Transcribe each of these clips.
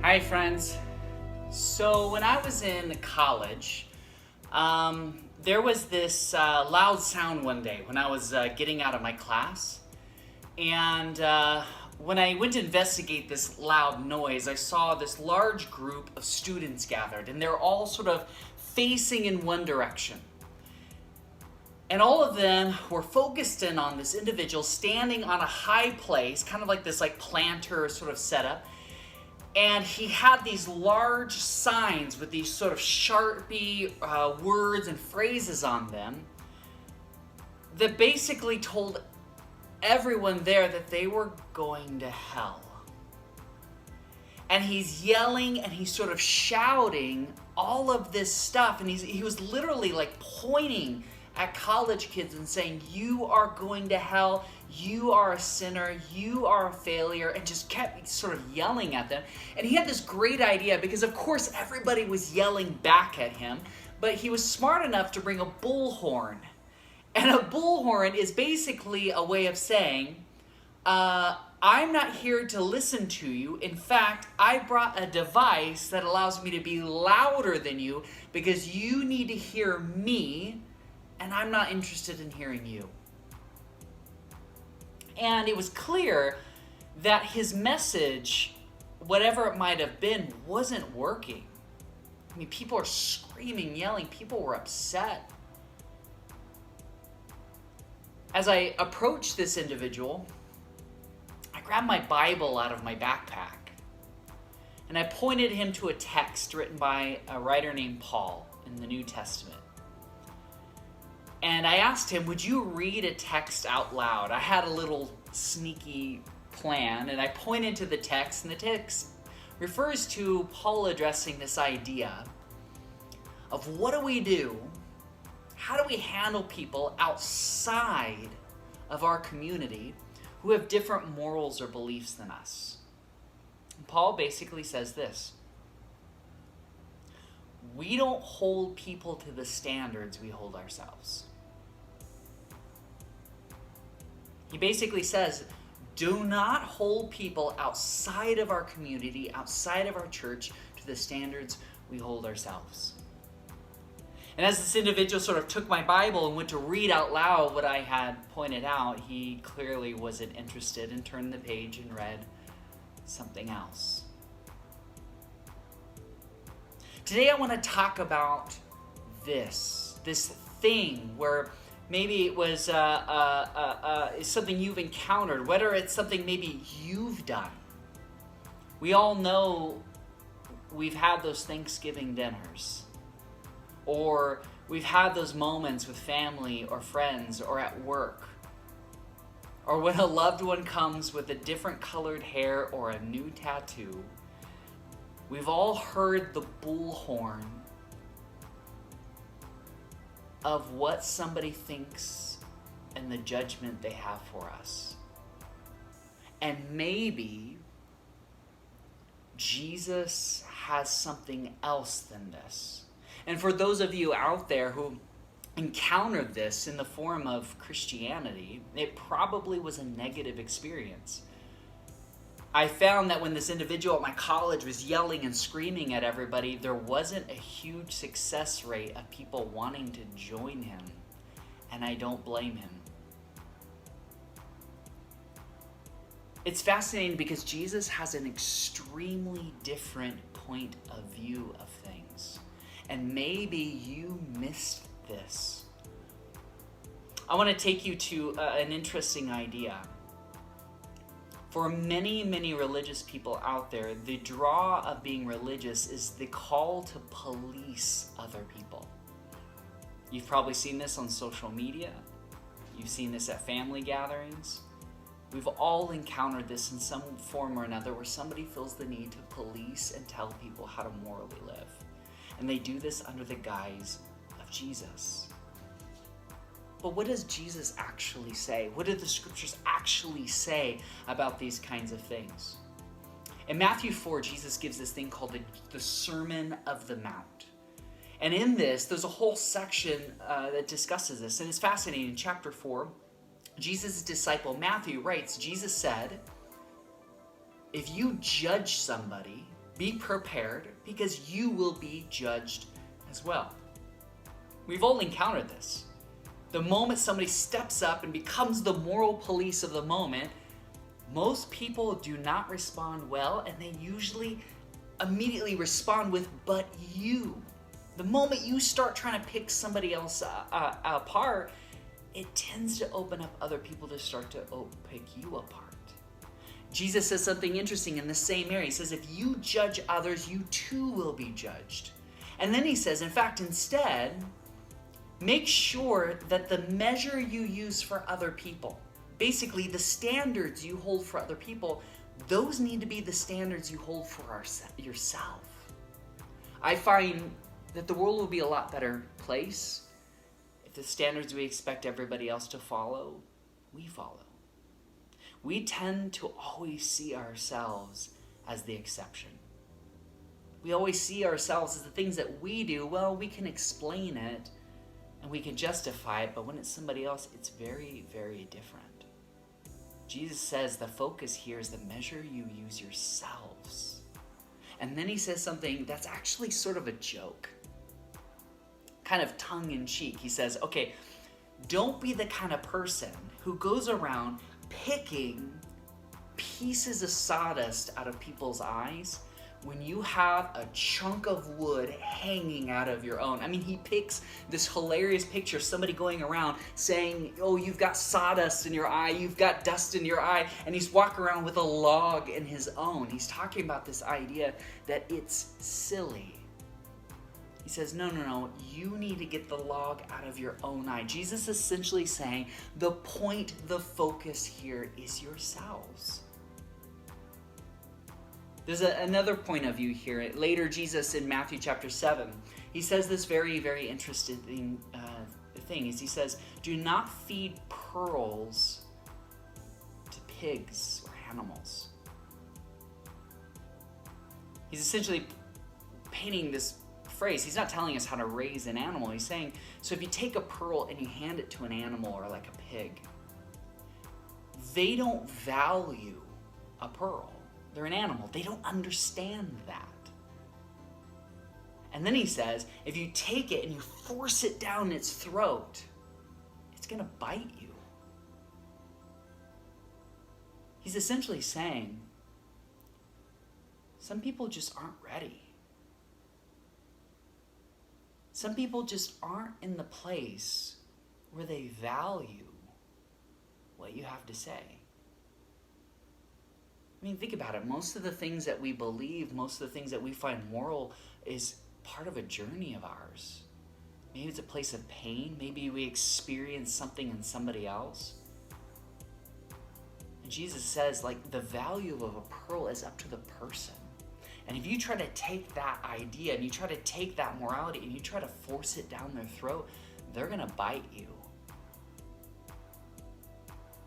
Hi friends. So when I was in college, there was this loud sound one day when I was getting out of my class. And when I went to investigate this loud noise, I saw this large group of students gathered, and they're all sort of facing in one direction. And all of them were focused in on this individual standing on a high place, kind of like this planter sort of setup. And he had these large signs with these sort of Sharpie words and phrases on them that basically told everyone there that they were going to hell. And he's yelling and he's sort of shouting all of this stuff. And he was literally pointing at college kids and saying, "You are going to hell. You are a sinner. You are a failure," and just kept sort of yelling at them. And he had this great idea because, of course, everybody was yelling back at him, but he was smart enough to bring a bullhorn. And a bullhorn is basically a way of saying, I'm not here to listen to you. In fact, I brought a device that allows me to be louder than you because you need to hear me, and I'm not interested in hearing you. And it was clear that his message, whatever it might have been, wasn't working. I mean, people are screaming, yelling. People were upset. As I approached this individual, I grabbed my Bible out of my backpack, and I pointed him to a text written by a writer named Paul in the New Testament. And I asked him, would you read a text out loud? I had a little sneaky plan, and I pointed to the text, and the text refers to Paul addressing this idea of what do we do? How do we handle people outside of our community who have different morals or beliefs than us? And Paul basically says this: we don't hold people to the standards we hold ourselves. He basically says, do not hold people outside of our community, outside of our church, to the standards we hold ourselves. And as this individual sort of took my Bible and went to read out loud what I had pointed out, he clearly wasn't interested and turned the page and read something else. Today I want to talk about this thing where maybe it was something you've encountered, whether it's something maybe you've done. We all know we've had those Thanksgiving dinners, or we've had those moments with family or friends or at work, or when a loved one comes with a different colored hair or a new tattoo. We've all heard the bullhorn of what somebody thinks and the judgment they have for us. And maybe Jesus has something else than this. And for those of you out there who encountered this in the form of Christianity, it probably was a negative experience. I found that when this individual at my college was yelling and screaming at everybody, there wasn't a huge success rate of people wanting to join him, and I don't blame him. It's fascinating because Jesus has an extremely different point of view of things, and maybe you missed this. I want to take you to an interesting idea. For many, many religious people out there, the draw of being religious is the call to police other people. You've probably seen this on social media. You've seen this at family gatherings. We've all encountered this in some form or another where somebody feels the need to police and tell people how to morally live. And they do this under the guise of Jesus. But what does Jesus actually say? What do the scriptures actually say about these kinds of things? In Matthew 4, Jesus gives this thing called the Sermon of the Mount. And in this, there's a whole section that discusses this. And it's fascinating. In chapter 4, Jesus' disciple Matthew writes, Jesus said, if you judge somebody, Be prepared because you will be judged as well. We've all encountered this. The moment somebody steps up and becomes the moral police of the moment, most people do not respond well, and they usually immediately respond with, but you. The moment you start trying to pick somebody else apart, it tends to open up other people to start to pick you apart. Jesus says something interesting in the same area. He says, if you judge others, you too will be judged. And then he says, in fact, instead, make sure that the measure you use for other people, basically the standards you hold for other people, those need to be the standards you hold for yourself. I find that the world will be a lot better place if the standards we expect everybody else to follow, we follow. We tend to always see ourselves as the exception. We always see ourselves as the things that we do, well, we can explain it and we can justify it, but when it's somebody else, it's very, very different. Jesus says the focus here is the measure you use yourselves. And then he says something that's actually sort of a joke, kind of tongue-in-cheek. He says, okay, don't be the kind of person who goes around picking pieces of sawdust out of people's eyes when you have a chunk of wood hanging out of your own. I mean, he picks this hilarious picture of somebody going around saying, oh, you've got sawdust in your eye, you've got dust in your eye, and he's walking around with a log in his own. He's talking about this idea that it's silly. He says, no, you need to get the log out of your own eye. Jesus is essentially saying the point, the focus here is yourselves. There's another point of view here. Later, Jesus in Matthew chapter 7, he says this very, very interesting thing. He says, do not feed pearls to pigs or animals. He's essentially painting this phrase. He's not telling us how to raise an animal. He's saying, so if you take a pearl and you hand it to an animal or like a pig, they don't value a pearl. They're an animal. They don't understand that. And then he says, if you take it and you force it down its throat, it's going to bite you. He's essentially saying, some people just aren't ready. Some people just aren't in the place where they value what you have to say. I mean, think about it. Most of the things that we believe, most of the things that we find moral is part of a journey of ours. Maybe it's a place of pain. Maybe we experience something in somebody else. And Jesus says, like, the value of a pearl is up to the person. And if you try to take that idea and you try to take that morality and you try to force it down their throat, they're going to bite you.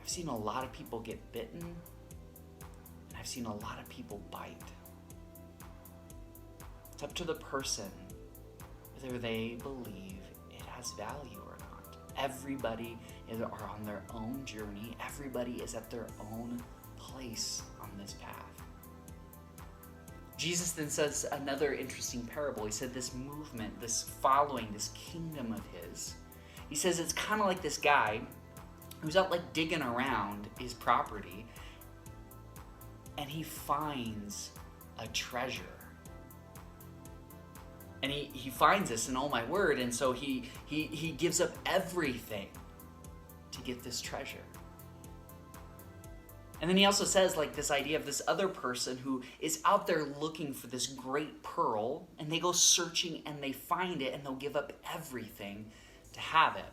I've seen a lot of people get bitten, and I've seen a lot of people bite. It's up to the person whether they believe it has value or not. Everybody is on their own journey. Everybody is at their own place on this path. Jesus then says another interesting parable. He said this movement, this following, this kingdom of his. He says it's kind of like this guy who's out like digging around his property and he finds a treasure. And he finds this, and oh my word, and so he gives up everything to get this treasure. And then he also says like this idea of this other person who is out there looking for this great pearl, and they go searching and they find it and they'll give up everything to have it.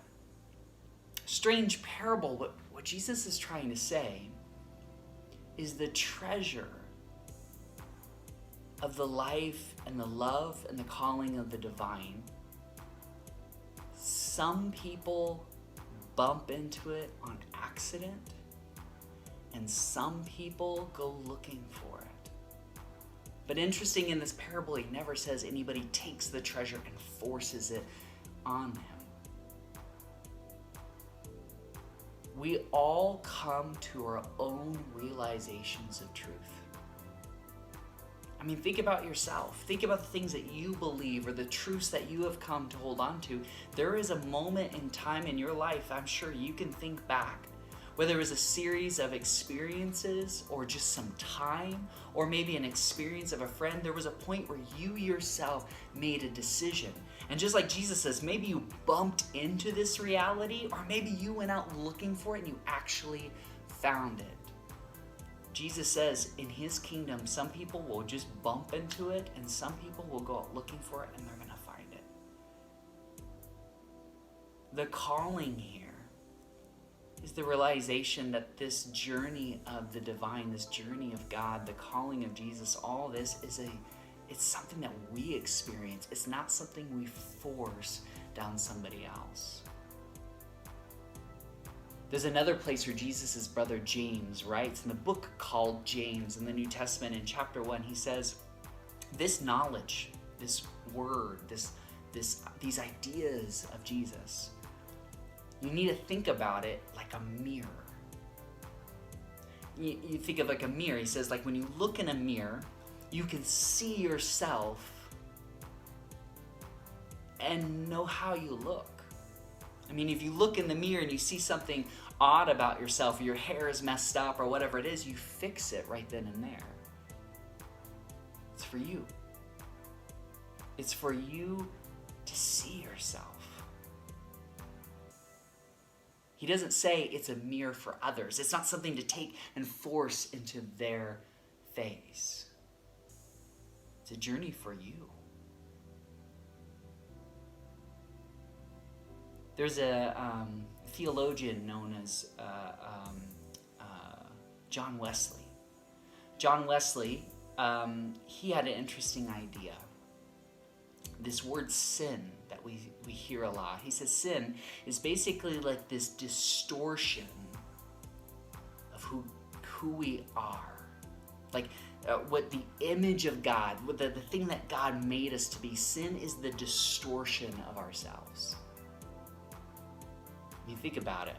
Strange parable. What Jesus is trying to say is the treasure of the life and the love and the calling of the divine. Some people bump into it on accident, and some people go looking for it. But interesting, in this parable, he never says anybody takes the treasure and forces it on him. We all come to our own realizations of truth. think about yourself. Think about the things that you believe or the truths that you have come to hold on to. There is a moment in time in your life, I'm sure you can think back, whether it was a series of experiences or just some time, or maybe an experience of a friend, there was a point where you yourself made a decision. And just like Jesus says, maybe you bumped into this reality, or maybe you went out looking for it and you actually found it. Jesus says in his kingdom, some people will just bump into it and some people will go out looking for it and they're going to find it. The calling here is the realization that this journey of the divine, this journey of God, the calling of Jesus, all this it's something that we experience. It's not something we force down somebody else. There's another place where Jesus' brother James writes in the book called James in the New Testament in chapter 1, he says, this knowledge, this word, these ideas of Jesus, you need to think about it like a mirror. You think of like a mirror. He says, like when you look in a mirror, you can see yourself and know how you look. If you look in the mirror and you see something odd about yourself, or your hair is messed up or whatever it is, you fix it right then and there. It's for you. It's for you to see yourself. He doesn't say it's a mirror for others. It's not something to take and force into their face. It's a journey for you. There's a theologian known as John Wesley. John Wesley, he had an interesting idea. This word sin that we hear a lot. He says sin is basically like this distortion of who we are. Like what the image of God, what the thing that God made us to be. Sin is the distortion of ourselves. Think about it.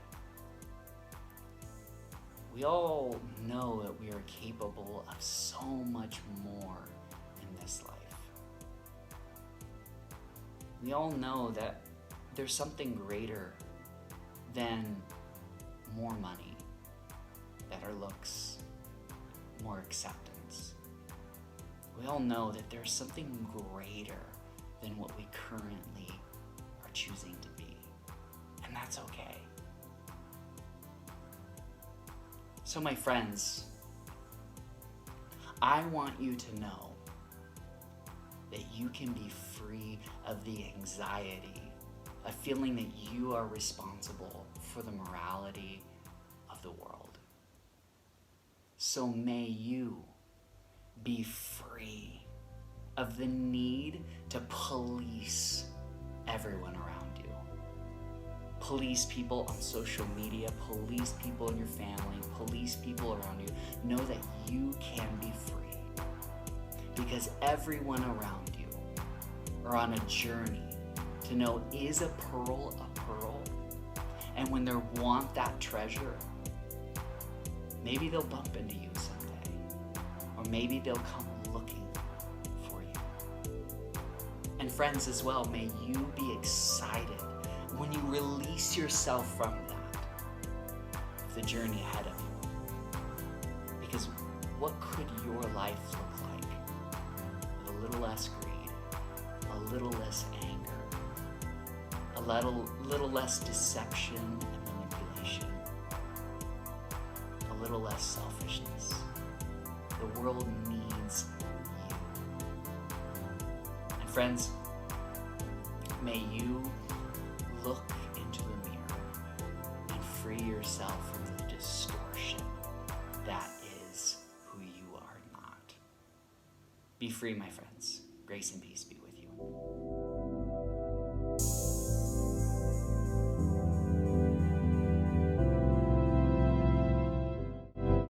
We all know that we are capable of so much more in this life. We all know that there's something greater than more money, better looks, more acceptance. We all know that there's something greater than what we currently are choosing to be. And that's okay. So my friends, I want you to know that you can be free of the anxiety of feeling that you are responsible for the morality of the world. So may you be free of the need to police everyone around you. Police people on social media, police people in your family, police people around you. Know that you can be free because everyone around you are on a journey to know, is a pearl a pearl? And when they want that treasure, maybe they'll bump into you someday, or maybe they'll come looking for you. And friends as well, may you be excited when you release yourself from that, the journey ahead of you. Because what could your life look like with a little less greed, a little less anger, a little less deception and manipulation, a little less selfishness? The world needs you. And friends, may you look into the mirror and free yourself from the distortion that is who you are not. Be free, my friends. Grace and peace be with you.